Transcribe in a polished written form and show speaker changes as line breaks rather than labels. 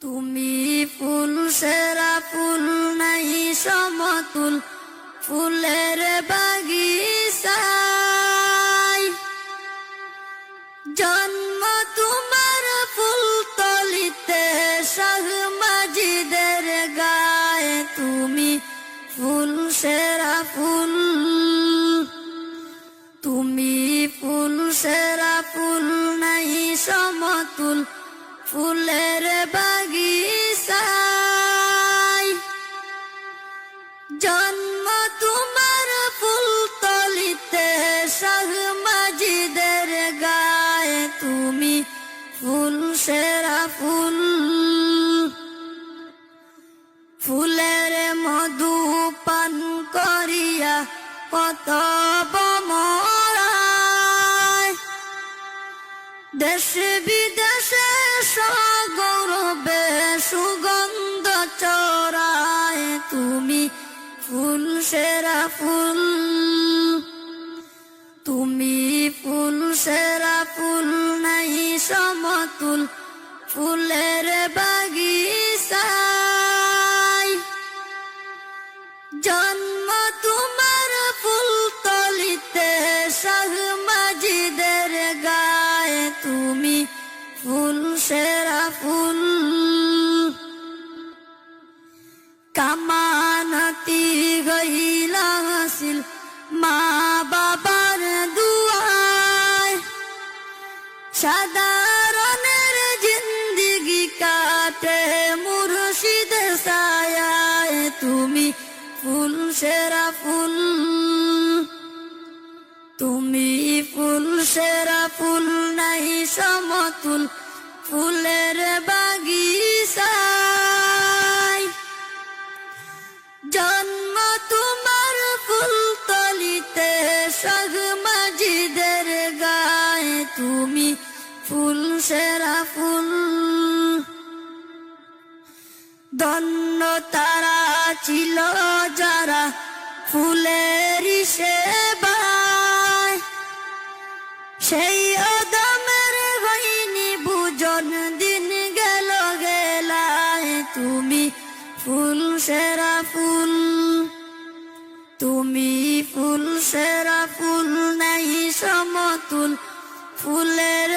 তুমি ফুল সেরা ফুল নাই সমতুল ফুলের বাগিচায় জন্ম তোমার ফুল তলিতে শাহ মাজিদের গায়ে তুমি ফুল সেরা ফুল তুমি ফুল সেরা ফুল নাই সমতুল ফুলের বাগিচায় জন্ম তোমার ফুল তলিতে শাহ মাজিদের গায়ে তুমি ফুল সেরা ফুল ফুলের মধু পান করিয়া কত বমরায় দেশ বিদেশে সগৌরবে সুগন্ধ চড়ায় তুমি ফুল সেরা ফুল তুমি ফুল সেরা ফুল নাই সমতুল ফুলের বাগিচায় জন্ম তোমার ফুল তলিতে শাহ মাজিদের গায়ে তুমি ফুল সেরা ফুল কামানাতি গইলা হাসিল মা বাবার দুয়ায় সাধারণের জিন্দিগি কাটে মুর্শিদ ছায়ায় তুমি ফুল সেরা ফুল তুমি ফুল সেরা ফুল নাই সমতুল ফুলের বাগিচায় জন্ম তোমার ফুল তলিতে শাহ মাজিদের গায়ে তুমি ফুল সেরা ফুল ধন্য তারা ছিল যারা ফুলের সেবায় সেই অদমের হইনি বুজন দিন গেল গেলায় তুমি ফুল সেরা ফুল তুমি ফুল সেরা ফুল নাই সমতুল ফুলের